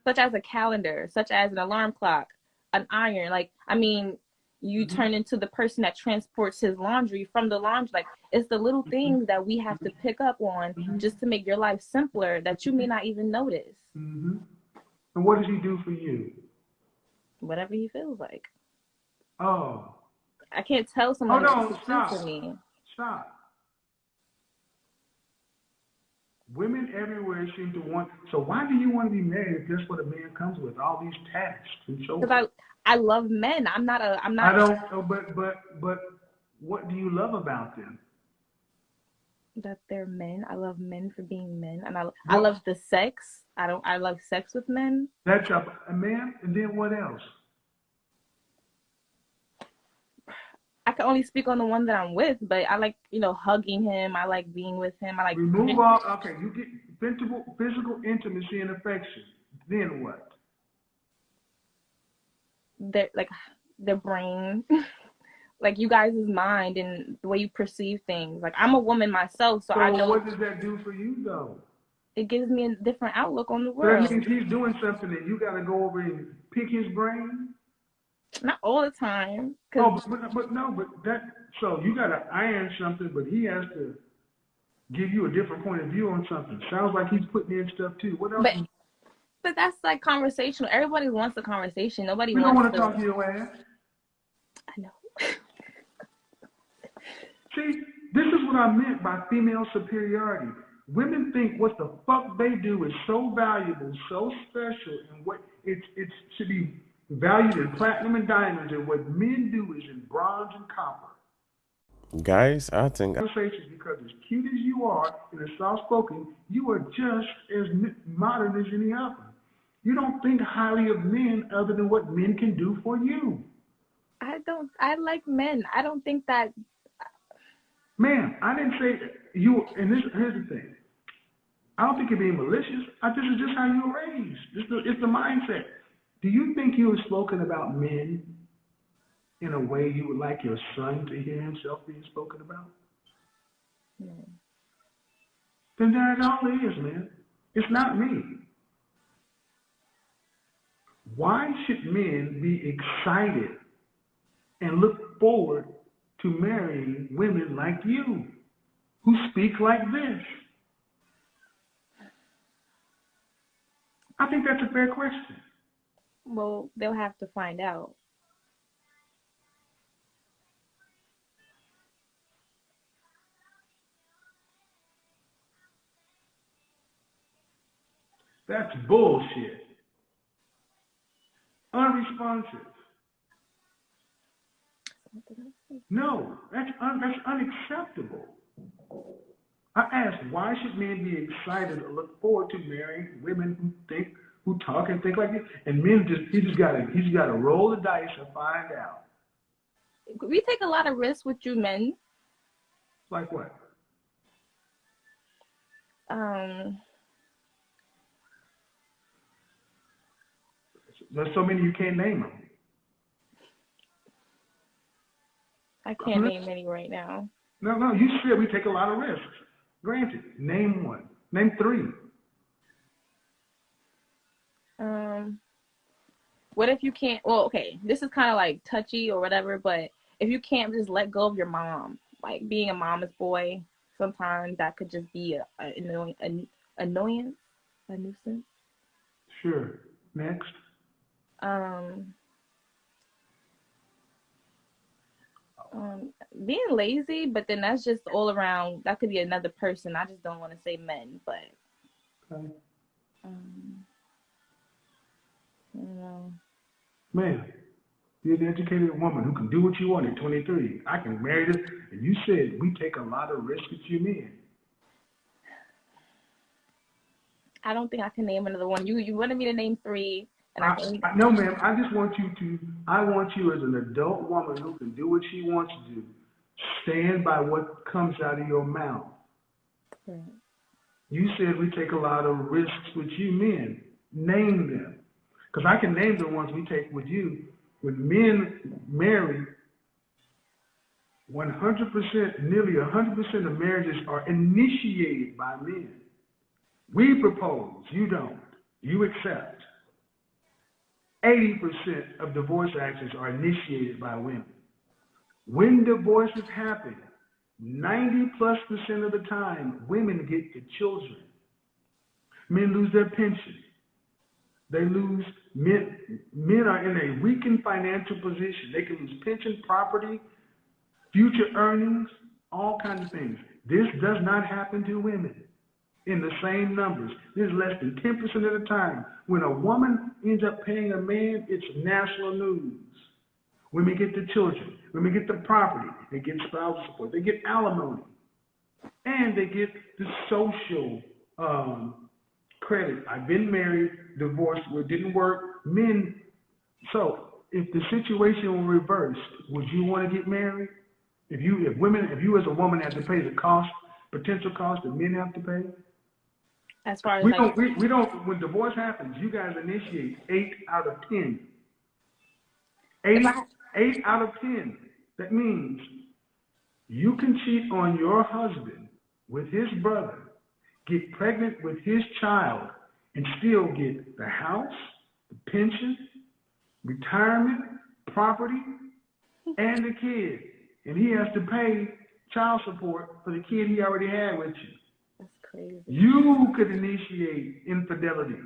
Such as a calendar, such as an alarm clock, an iron. Like, I mean, you turn into the person that transports his laundry from the laundry. Like, it's the little things that we have to pick up on just to make your life simpler that you may not even notice. Mm-hmm. And what does he do for you? Whatever he feels like. Oh. I can't tell someone what to stop. do for me. Stop. Women everywhere seem to want. So why do you want to be married if that's what a man comes with? All these tasks and so. Because I love men. I'm not. I don't. But what do you love about them? That they're men. I love men for being men, and I love the sex. I love sex with men. That's a man, and then what else? I can only speak on the one that I'm with, but I like, hugging him. I like being with him. I like. Remove all. Okay, you get physical intimacy and affection. Then what? Their brain, like you guys' mind and the way you perceive things. Like, I'm a woman myself, so I know. What does that do for you, though? It gives me a different outlook on the world. That means he's doing something and you got to go over and pick his brain. Not all the time. Oh, so you got to iron something, but he has to give you a different point of view on something. Sounds like he's putting in stuff too. What else? But that's like conversational. Everybody wants a conversation. Nobody wants. You don't want to talk to your ass. I know. See, this is what I meant by female superiority. Women think what the fuck they do is so valuable, so special, and what it should be valued in platinum and diamonds, and what men do is in bronze and copper. Guys, I think conversations, because as cute as you are and as soft-spoken, you are just as modern as any other. You don't think highly of men other than what men can do for you. I like men. I don't think that. Man, I didn't say you. And here's the thing. I don't think you're being malicious. This is just how you were raised. It's the mindset. Do you think you have spoken about men in a way you would like your son to hear himself being spoken about? No. Then there it all is, man. It's not me. Why should men be excited and look forward to marrying women like you who speak like this? I think that's a fair question. Well, they'll have to find out. That's bullshit. Unresponsive. No, that's unacceptable. I asked, why should men be excited or look forward to marrying women who talk and think like this? And men he's got to roll the dice and find out. We take a lot of risks with you men. Like what? There's so many you can't name them. I can't name any right now. No, you said we take a lot of risks. Granted, name one. Name three. What if you can't? Well, okay, this is kind of like touchy or whatever, but if you can't just let go of your mom, like being a mama's boy, sometimes that could just be an annoyance, a nuisance. Sure. Next. Being lazy, but then that's just all around. That could be another person. I just don't want to say men, but Okay. I don't know. Man, you're an educated woman who can do what you want at 23. I can marry this. And you said we take a lot of risks with you men. I don't think I can name another one. You wanted me to name three, and No, ma'am. I just want you to. I want you as an adult woman who can do what she wants to do. Stand by what comes out of your mouth. Right. You said we take a lot of risks with you men. Name them. Because I can name the ones we take with you. When men marry, 100%, nearly 100% of marriages are initiated by men. We propose, you don't. You accept. 80% of divorce actions are initiated by women. When divorces happen, 90+% of the time, women get the children. Men lose their pension. They lose, men are in a weakened financial position. They can lose pension, property, future earnings, all kinds of things. This does not happen to women in the same numbers. This is less than 10% of the time. When a woman ends up paying a man, it's national news. Women get the children. Women get the property. They get spousal support. They get alimony. And they get the social credit. I've been married, divorced, it didn't work. Men. So if the situation were reversed, would you want to get married? If you as a woman had to pay the potential cost that men have to pay? As far as we don't, when divorce happens, you guys initiate 8 out of 10. 8 out of 10. That means you can cheat on your husband with his brother, get pregnant with his child, and still get the house, the pension, retirement, property, and the kid. And he has to pay child support for the kid he already had with you. That's crazy. You could initiate infidelity,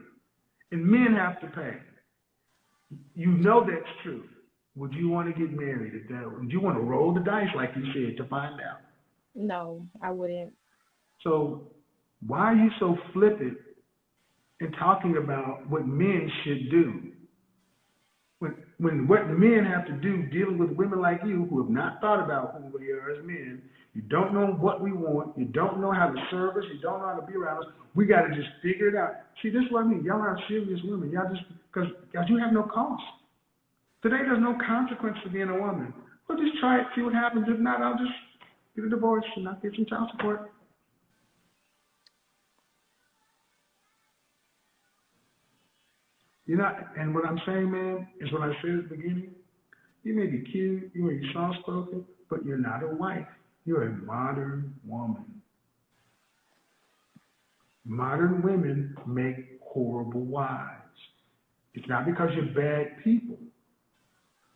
and men have to pay. You know that's true. Would you want to get married at that? Would you want to roll the dice, like you said, to find out? No, I wouldn't. So why are you so flippant in talking about what men should do? When what men have to do dealing with women like you who have not thought about who we are as men, you don't know what we want, you don't know how to serve us, you don't know how to be around us, we got to just figure it out. See, this is what I mean. Y'all aren't serious women. Y'all just, because you have no cost. Today, there's no consequence to being a woman. We'll just try it, see what happens. If not, I'll just get a divorce and I'll get some child support. You're not, and what I'm saying, man, is what I said at the beginning. You may be cute, you may be soft-spoken, but you're not a wife. You're a modern woman. Modern women make horrible wives. It's not because you're bad people.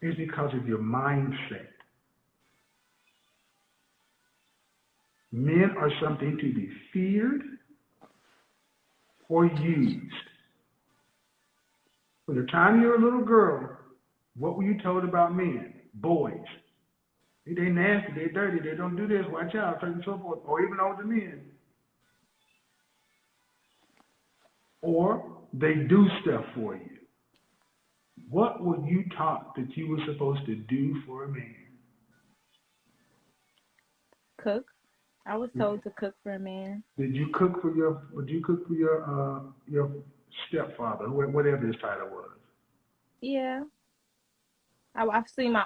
It's because of your mindset. Men are something to be feared or used. From the time you're a little girl, what were you told about men? Boys. They nasty, they dirty, they don't do this, watch out, and so forth, or even older men. Or they do stuff for you. What were you taught that you were supposed to do for a man? Cook. I was told to cook for a man. Did you cook for your stepfather, whatever his title was? Yeah. I've seen my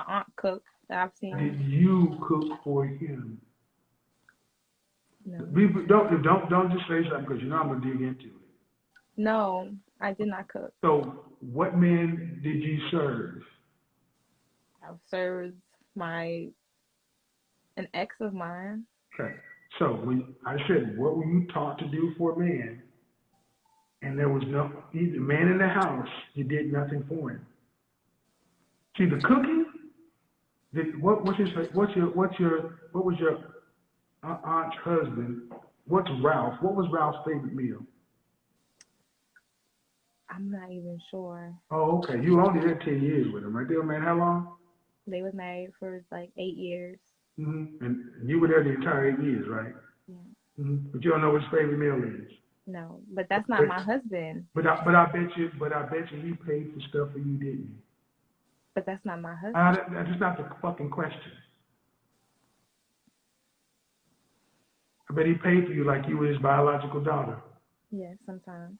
aunt cook. That I've seen. Did you cook for him? No. Don't just say something because you know I'm gonna dig into it. No, I did not cook. So, what men did you serve? I served an ex of mine. Okay. So when I said, what were you taught to do for a man, and there was no either man in the house, you did nothing for him. See the cooking. What was your aunt's husband? What's Ralph? What was Ralph's favorite meal? I'm not even sure. Oh, okay. You were only there 10 years with him, right there, man. How long? They was married for like 8 years. And you were there the entire 8 years, right? Yeah. But you don't know what his favorite meal is. No, but that's not But my husband. but I bet you he paid for stuff for you, didn't he? But that's not my husband. That's not the fucking question. I bet he paid for you like you were his biological daughter. Yes, sometimes.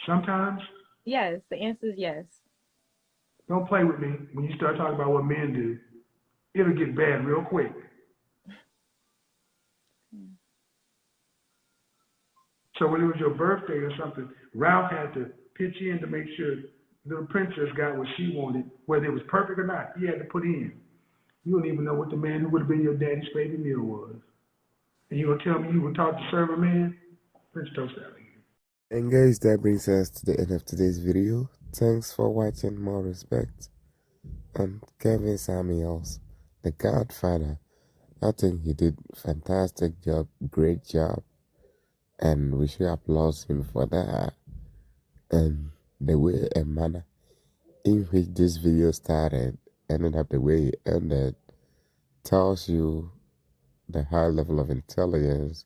Sometimes. Yes, the answer is yes. Don't play with me when you start talking about what men do. It'll get bad real quick. So when it was your birthday or something, Ralph had to pitch in to make sure little princess got what she wanted, whether it was perfect or not. He had to put in. You don't even know what the man who would have been your daddy's favorite meal was. And you gonna tell me you were taught to serve a man? French toast out of here. And guys, that brings us to the end of today's video. Thanks for watching. More respect. And Kevin Samuels, the Godfather. I think he did fantastic job, great job, and we should applaud him for that. And the way and manner in which this video started ended up the way it ended tells you the high level of intelligence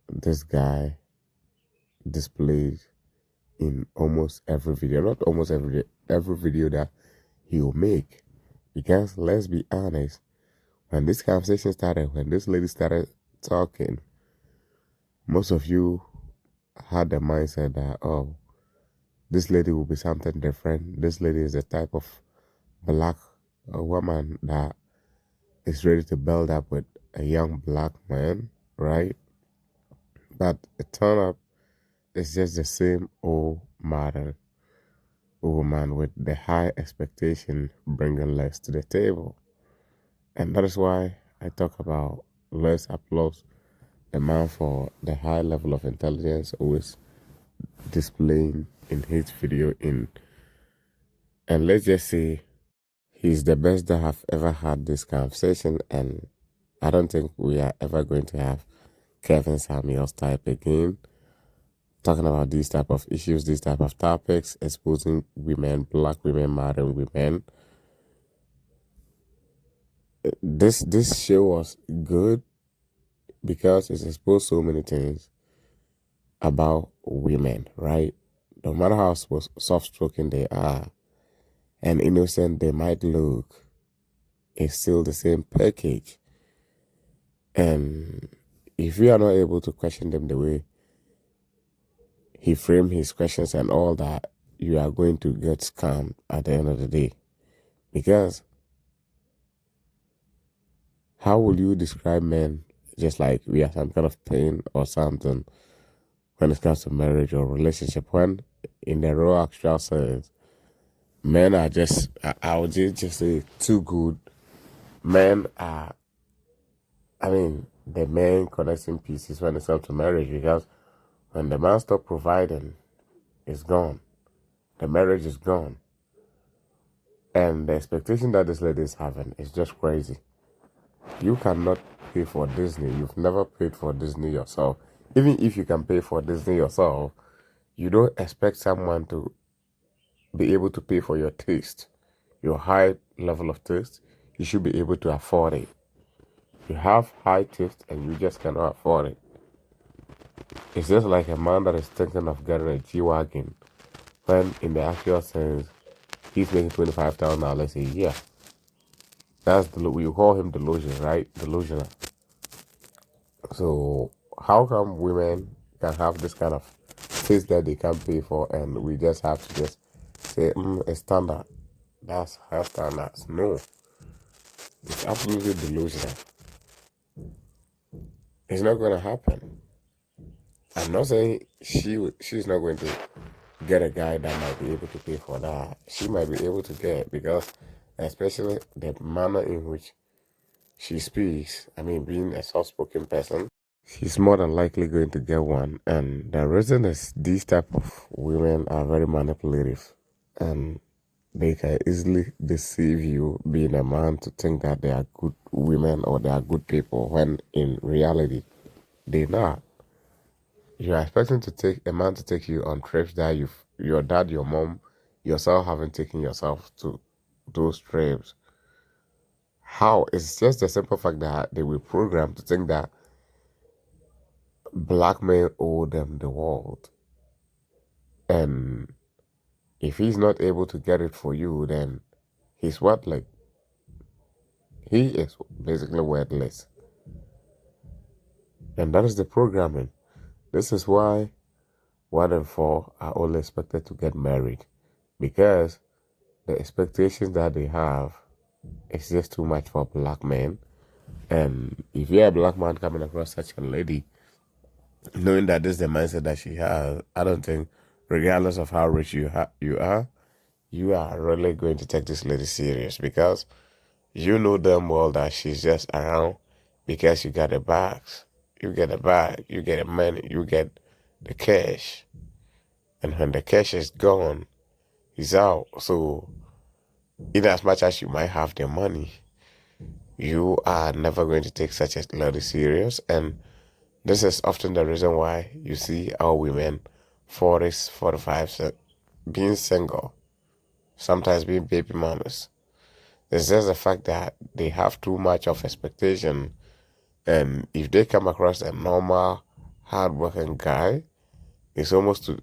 this guy displays in almost every video. Not almost every video that he'll make. Because let's be honest, when this conversation started, when this lady started talking, most of you had the mindset that, oh, this lady will be something different. This lady is the type of black woman that is ready to build up with a young black man, right? But it turned out it's just the same old modern woman with the high expectation bringing less to the table. And that is why I talk about let's applaud the man for the high level of intelligence always displaying in his video and let's just say he's the best that have ever had this conversation, and I don't think we are ever going to have Kevin Samuels type again, talking about these type of issues, these type of topics, exposing women, black women, modern women. This show was good because it exposed so many things about women, right? No matter how soft-spoken they are and innocent they might look, it's still the same package. And if we are not able to question them the way he framed his questions and all that, you are going to get scammed at the end of the day. Because how will you describe men just like we are some kind of pain or something when it comes to marriage or relationship, when in the raw actual sense, men are just, I would just say, too good. Men are, I mean, the main connecting pieces when it comes to marriage, because when the man stops providing, it's gone. The marriage is gone. And the expectation that this lady is having is just crazy. You cannot pay for Disney. You've never paid for Disney yourself. Even if you can pay for Disney yourself, you don't expect someone to be able to pay for your taste, your high level of taste. You should be able to afford it. You have high taste and you just cannot afford it. It's just like a man that is thinking of getting a G-Wagon when in the actual sense, he's making $25,000 a year. That's we call him delusion, right? Delusional. So how come women can have this kind of taste that they can't pay for, and we just have to just say it's standard? That's her standards. No, it's absolutely delusional. It's not going to happen. I'm not saying she's not going to get a guy that might be able to pay for that. She might be able to get, because especially the manner in which she speaks, I mean, being a soft-spoken person, she's more than likely going to get one. And the reason is these type of women are very manipulative, and they can easily deceive you, being a man, to think that they are good women or they are good people, when in reality they're not. You're expecting to take a man to take you on trips that your dad, your mom, yourself haven't taken yourself to those trips. How? It's just the simple fact that they were programmed to think that black men owe them the world. And if he's not able to get it for you, then he's what? Like, he is basically worthless. And that is the programming. This is why 1 in 4 are only expected to get married, because the expectations that they have is just too much for black men. And if you're a black man coming across such a lady, knowing that this is the mindset that she has, I don't think, regardless of how rich you are really going to take this lady serious, because you know damn well that she's just around because you got the bags. You get a bag, you get the money, you get the cash. And when the cash is gone, he's out. So, in as much as you might have the money, you are never going to take such a lady serious. And this is often the reason why you see our women 40s, 45s being single, sometimes being baby mamas. It's just the fact that they have too much of expectation. And if they come across a normal, hardworking guy, it's almost to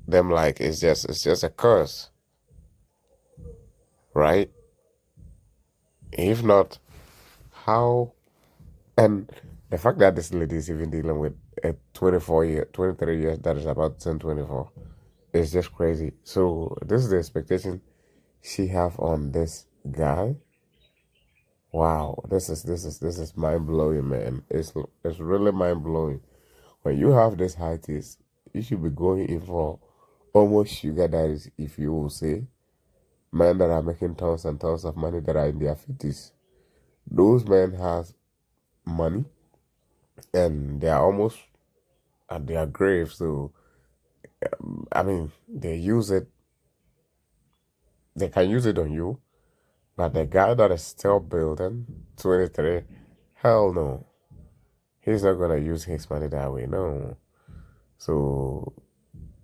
them like it's just a curse, right? If not, how? And the fact that this lady is even dealing with a 23 years that is about to turn 24 is just crazy. So this is the expectation she have on this guy. Wow, this is mind blowing, man. It's really mind blowing. When you have this high taste, you should be going in for almost sugar daddies, if you will say. Men that are making tons and tons of money that are in their 50s. Those men have money and they are almost at their grave. So, I mean, they can use it on you. But the guy that is still building, 23, hell no. He's not going to use his money that way, no. So,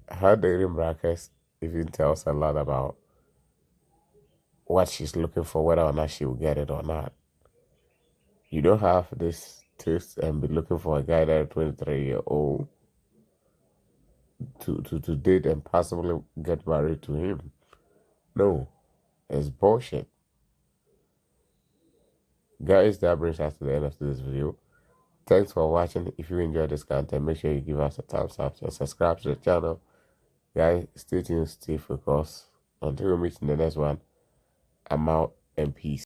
her dating brackets even tells a lot about what she's looking for, whether or not she will get it or not. You don't have this taste and be looking for a guy that is 23-year-old to date and possibly get married to him. No, it's bullshit. Guys, that brings us to the end of this video. Thanks for watching. If you enjoyed this content, make sure you give us a thumbs up and subscribe to the channel. Guys, stay tuned, stay focused. Until we meet in the next one, I'm out and peace.